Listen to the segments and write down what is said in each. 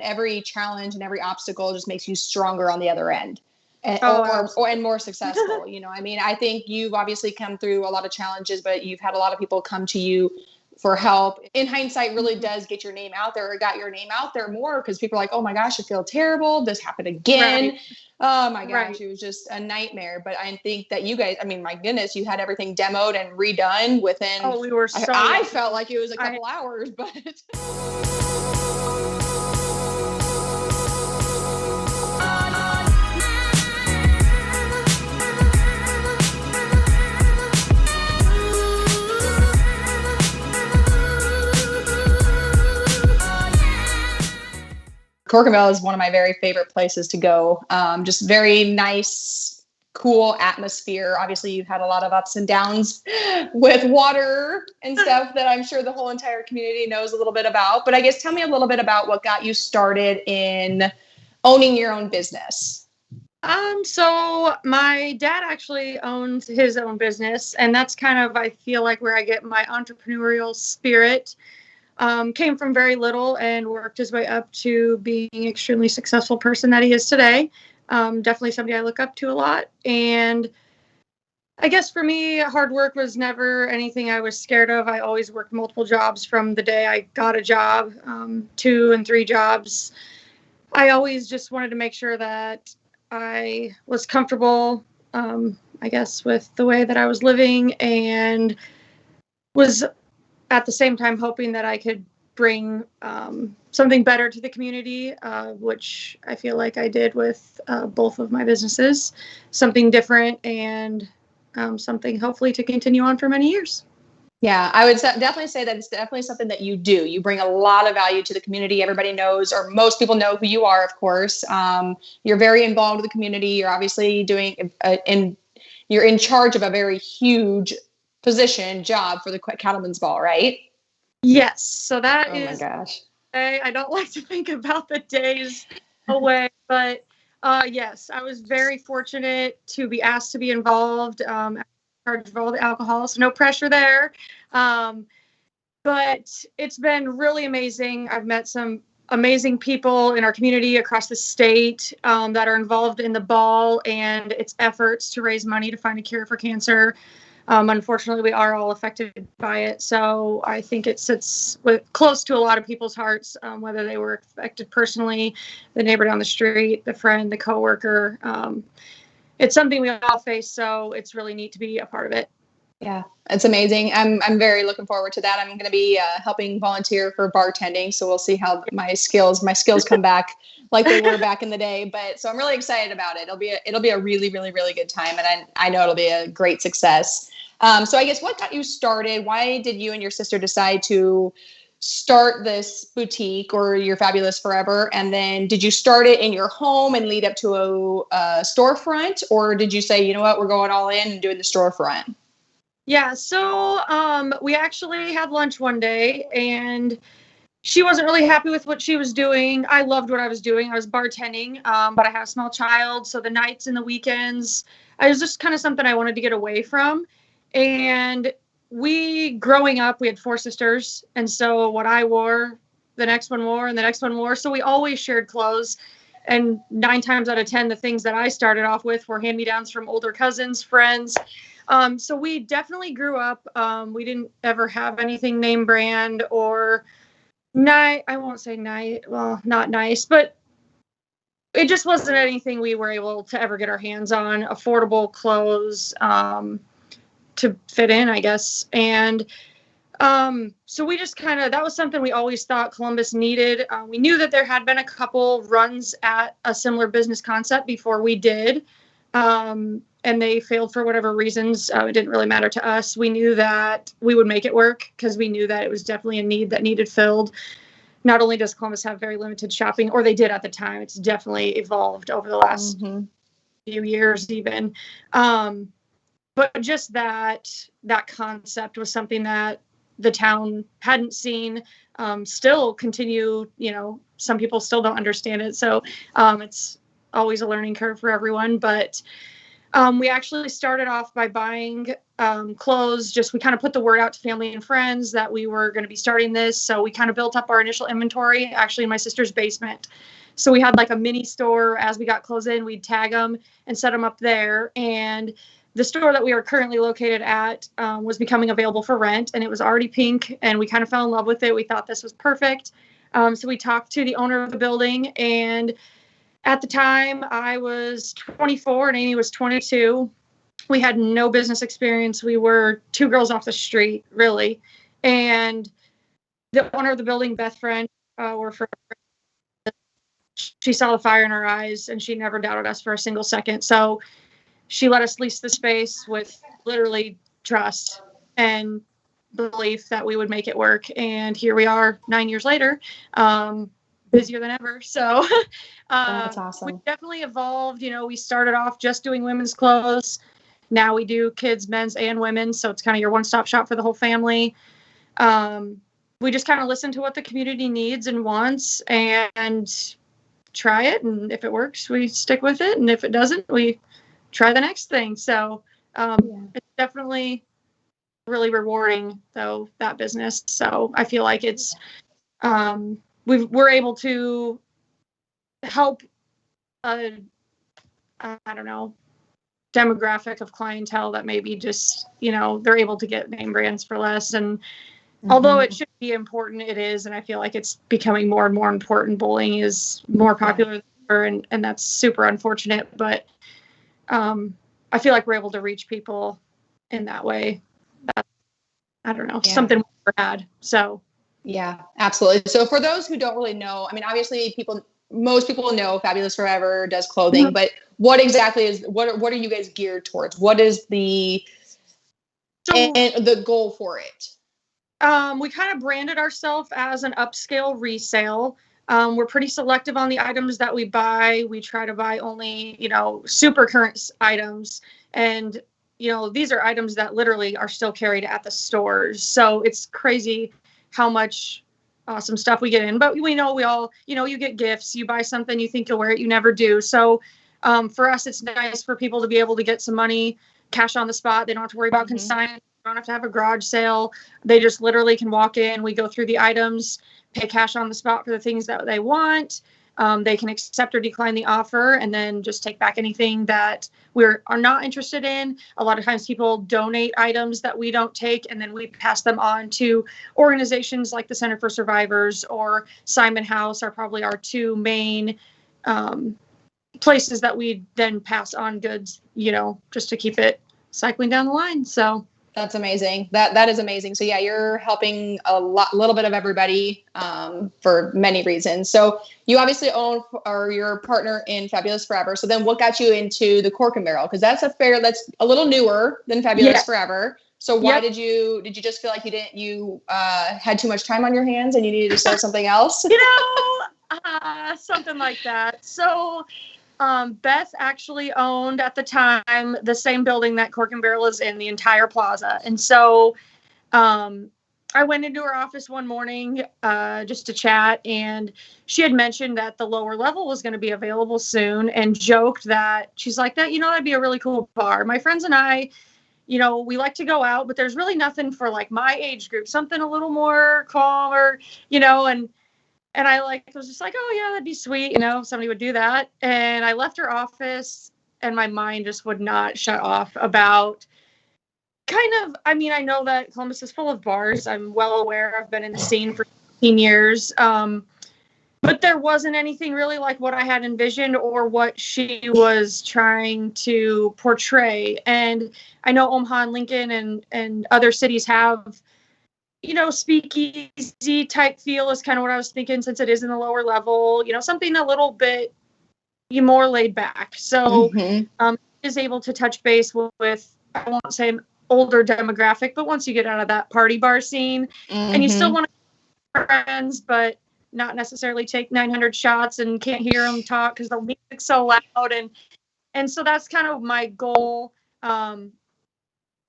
Every challenge and every obstacle just makes you stronger on the other end. And, and more successful. I mean, I think you've obviously come through a lot of challenges, but you've had a lot of people come to you for help. In hindsight, really does get your name out there, or got your name out there more, because people are like, oh my gosh, I feel terrible. This happened again. Right. Oh my gosh, It was just a nightmare. But I think that you guys, I mean, my goodness, you had everything demoed and redone within. Oh, we were so. I felt like it was a couple hours, but. Cork Barrel is one of my very favorite places to go. Just very nice, cool atmosphere. Obviously, you've had a lot of ups and downs with water and stuff that I'm sure the whole entire community knows a little bit about. But I guess tell me a little bit about what got you started in owning your own business. So my dad actually owns his own business, and that's kind of, I feel like, where I get my entrepreneurial spirit. Came from very little and worked his way up to being an extremely successful person that he is today. Definitely somebody I look up to a lot. And I guess for me, hard work was never anything I was scared of. I always worked multiple jobs from the day I got a job, 2 and 3 jobs. I always just wanted to make sure that I was comfortable, I guess, with the way that I was living, and was at the same time hoping that I could bring something better to the community, which I feel like I did with both of my businesses. Something different, and something hopefully to continue on for many years. Yeah, I would definitely say that it's definitely something that you do. You bring a lot of value to the community. Everybody knows, or most people know who you are, of course. You're very involved with the community. You're obviously doing, you're in charge of a very huge job for the Cattlemen's Ball, right? Yes. So that is. Oh my gosh. I don't like to think about the days away, but yes, I was very fortunate to be asked to be involved. Charge of all the alcohol, so no pressure there. But it's been really amazing. I've met some amazing people in our community across the state that are involved in the ball and its efforts to raise money to find a cure for cancer. Unfortunately, we are all affected by it. So I think it sits close to a lot of people's hearts, whether they were affected personally, the neighbor down the street, the friend, the coworker. It's something we all face, so it's really neat to be a part of it. Yeah, it's amazing. I'm very looking forward to that. I'm going to be helping volunteer for bartending, so we'll see how my skills come back like they were back in the day. But so I'm really excited about it. It'll be a really, really, really good time, and I know it'll be a great success. So I guess what got you started? Why did you and your sister decide to start this boutique, or your Fabulous Forever? And then did you start it in your home and lead up to a storefront, or did you say, you know what, we're going all in and doing the storefront? Yeah, so we actually had lunch one day, and she wasn't really happy with what she was doing. I loved what I was doing. I was bartending, but I have a small child, so the nights and the weekends, it was just kind of something I wanted to get away from. And growing up, we had 4 sisters, and so what I wore, the next one wore, and the next one wore, so we always shared clothes. And 9 times out of 10, the things that I started off with were hand-me-downs from older cousins, friends. So we definitely grew up. We didn't ever have anything name brand or I won't say well, not nice, but it just wasn't anything we were able to ever get our hands on. Affordable clothes to fit in, I guess. And so we just that was something we always thought Columbus needed. We knew that there had been a couple runs at a similar business concept before we did. And they failed for whatever reasons. It didn't really matter to us. We knew that we would make it work because we knew that it was definitely a need that needed filled. Not only does Columbus have very limited shopping, or they did at the time, it's definitely evolved over the last few years even. But just that concept was something that the town hadn't seen, still continue, some people still don't understand it. So it's always a learning curve for everyone. But We actually started off by buying clothes. We kind of put the word out to family and friends that we were going to be starting this. So we kind of built up our initial inventory, actually in my sister's basement. So we had like a mini store. As we got clothes in, we'd tag them and set them up there. And the store that we are currently located at was becoming available for rent, and it was already pink, and we kind of fell in love with it. We thought this was perfect. So we talked to the owner of the building, and at the time, I was 24 and Amy was 22. We had no business experience. We were two girls off the street, really. And the owner of the building, Beth Friend, she saw the fire in our eyes, and she never doubted us for a single second. So she let us lease the space with literally trust and belief that we would make it work. And here we are 9 years later. Busier than ever. So That's awesome. we definitely evolved. We started off just doing women's clothes. Now we do kids, men's, and women's. So it's kind of your one-stop shop for the whole family. We just kind of listen to what the community needs and wants and try it. And if it works, we stick with it. And if it doesn't, we try the next thing. So it's definitely really rewarding, though, that business. So I feel like it's we're able to help I don't know, demographic of clientele that maybe just, they're able to get name brands for less. And although it should be important, it is. And I feel like it's becoming more and more important. Bullying is more popular than ever, and that's super unfortunate. But I feel like we're able to reach people in that way. I don't know, something we never had. So. Yeah, absolutely. So for those who don't really know, I mean, obviously most people know Fabulous Forever does clothing, but what exactly what are you guys geared towards? What is the goal for it? We kind of branded ourselves as an upscale resale. We're pretty selective on the items that we buy. We try to buy only, super current items. And, these are items that literally are still carried at the stores. So it's crazy how much awesome stuff we get in. But we know we all, you get gifts, you buy something, you think you'll wear it, you never do. So for us, it's nice for people to be able to get some money, cash on the spot. They don't have to worry about consignment. They don't have to have a garage sale. They just literally can walk in. We go through the items, pay cash on the spot for the things that they want. They can accept or decline the offer, and then just take back anything that we are not interested in. A lot of times people donate items that we don't take, and then we pass them on to organizations like the Center for Survivors or Simon House are probably our two main places that we then pass on goods, just to keep it cycling down the line. So that's amazing. That is amazing. So yeah, you're helping little bit of everybody for many reasons. So you obviously own or you're a partner in Fabulous Forever. So then what got you into the Cork Barrel? Because that's a little newer than Fabulous Forever. So why did you just feel like you had too much time on your hands and you needed to start something else? Something like that. So Beth actually owned at the time the same building that Cork Barrel is in, the entire plaza. And so I went into her office one morning just to chat, and she had mentioned that the lower level was going to be available soon, and joked that she's like, that'd be a really cool bar. My friends and I, we like to go out, but there's really nothing for like my age group, something a little more calmer, and I was just like, oh yeah, that'd be sweet. Somebody would do that. And I left her office, and my mind just would not shut off about I know that Columbus is full of bars. I'm well aware. I've been in the scene for 15 years. But there wasn't anything really like what I had envisioned or what she was trying to portray. And I know Omaha and Lincoln and other cities have, speakeasy type feel is kind of what I was thinking, since it is in the lower level, something a little bit more laid back. So is able to touch base with, I won't say an older demographic, but once you get out of that party bar scene and you still want to be friends, but not necessarily take 900 shots and can't hear them talk because the music's so loud. And so that's kind of my goal. I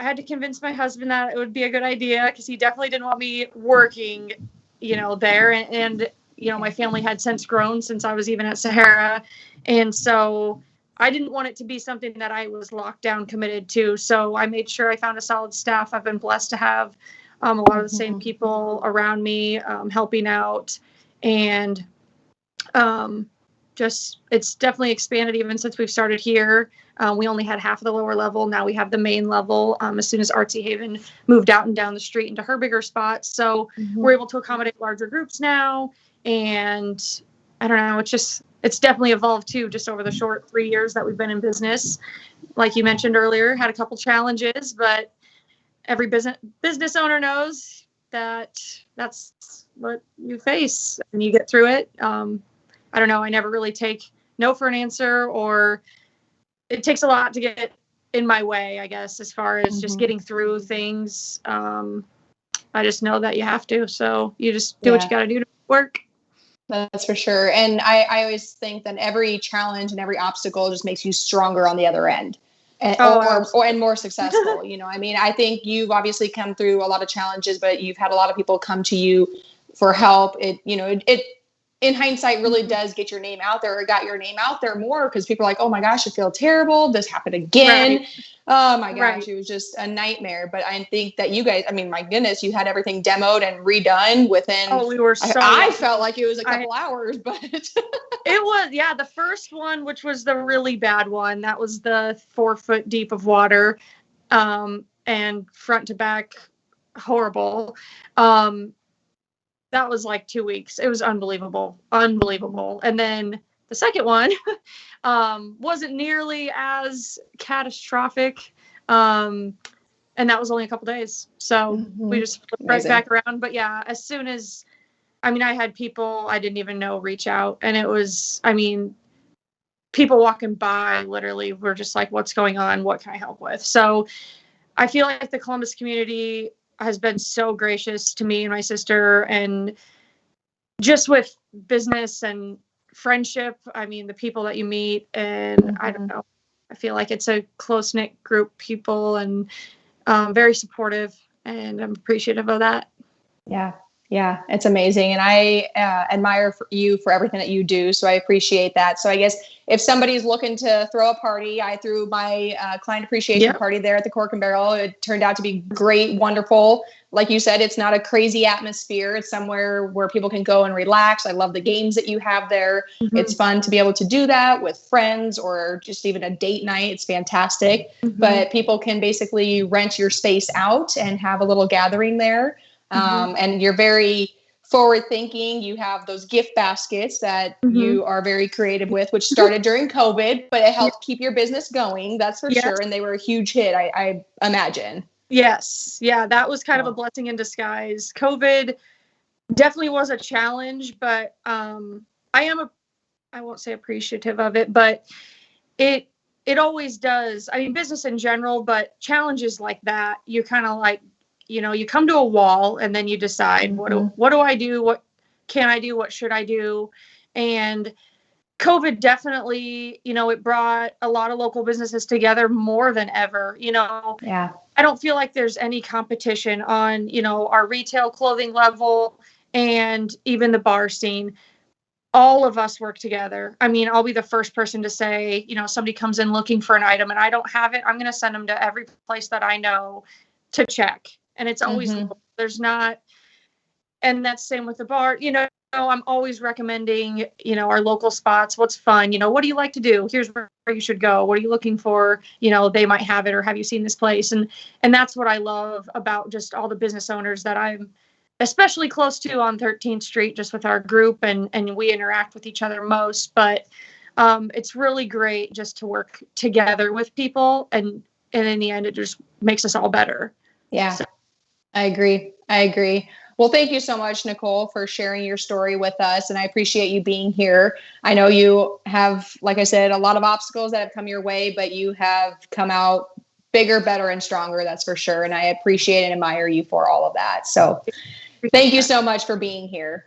had to convince my husband that it would be a good idea, because he definitely didn't want me working, there. And my family had since grown since I was even at Sahara. And so I didn't want it to be something that I was locked down committed to. So I made sure I found a solid staff. I've been blessed to have a lot of the same people around me helping out. And just it's definitely expanded even since we've started here. We only had half of the lower level. Now we have the main level as soon as Artsy Haven moved out and down the street into her bigger spots. So we're able to accommodate larger groups now. And I don't know, it's definitely evolved too, just over the short 3 years that we've been in business. Like you mentioned earlier, had a couple challenges, but every business owner knows that that's what you face and you get through it. I don't know. I never really take no for an answer, or it takes a lot to get in my way, I guess, as far as just getting through things. I just know that you have to. So you just do what you got to do to work. That's for sure. And I always think that every challenge and every obstacle just makes you stronger on the other end. And more successful. You know, I mean, I think you've obviously come through a lot of challenges, but you've had a lot of people come to you for help. It in hindsight really does get your name out there, or got your name out there more, because people are like, oh my gosh, I feel terrible. This happened again. Right. Oh my gosh, It was just a nightmare. But I think that you guys, I mean, my goodness, you had everything demoed and redone within. Oh, we were so. I felt like it was a couple hours, but it was, the first one, which was the really bad one, that was the 4 foot deep of water, and front to back, horrible. That was like 2 weeks. It was unbelievable. And then the second one wasn't nearly as catastrophic. And that was only a couple days. So we just flipped right back around. But yeah, as soon as, I had people I didn't even know reach out. And it was, people walking by literally were just like, what's going on? What can I help with? So I feel like the Columbus community has been so gracious to me and my sister, and just with business and friendship. The people that you meet, and I don't know, I feel like it's a close-knit group of people, and very supportive, and I'm appreciative of that. Yeah, it's amazing. And I admire you for everything that you do. So I appreciate that. So I guess if somebody's looking to throw a party, I threw my client appreciation party there at the Cork Barrel. It turned out to be great, wonderful. Like you said, it's not a crazy atmosphere. It's somewhere where people can go and relax. I love the games that you have there. It's fun to be able to do that with friends, or just even a date night. It's fantastic. But people can basically rent your space out and have a little gathering there. And you're very forward thinking. You have those gift baskets that you are very creative with, which started during COVID, but it helped keep your business going. That's for sure. And they were a huge hit, I imagine. Yes. Yeah. That was kind of a blessing in disguise. COVID definitely was a challenge, but I won't say appreciative of it, but it always does. Business in general, but challenges like that, you kind of like, you come to a wall, and then you decide, what do I do? What can I do? What should I do? And COVID definitely, it brought a lot of local businesses together more than ever. I don't feel like there's any competition on, our retail clothing level and even the bar scene. All of us work together. I'll be the first person to say, somebody comes in looking for an item and I don't have it, I'm going to send them to every place that I know to check. And it's always, there's not, and that's same with the bar. I'm always recommending, our local spots, what's fun, what do you like to do? Here's where you should go. What are you looking for? They might have it, or have you seen this place? And that's what I love about just all the business owners that I'm especially close to on 13th Street, just with our group, and we interact with each other most. But it's really great just to work together with people, and in the end, it just makes us all better. Yeah. So. I agree. Well, thank you so much, Nicole, for sharing your story with us. And I appreciate you being here. I know you have, like I said, a lot of obstacles that have come your way, but you have come out bigger, better, and stronger. That's for sure. And I appreciate and admire you for all of that. So thank you so much for being here.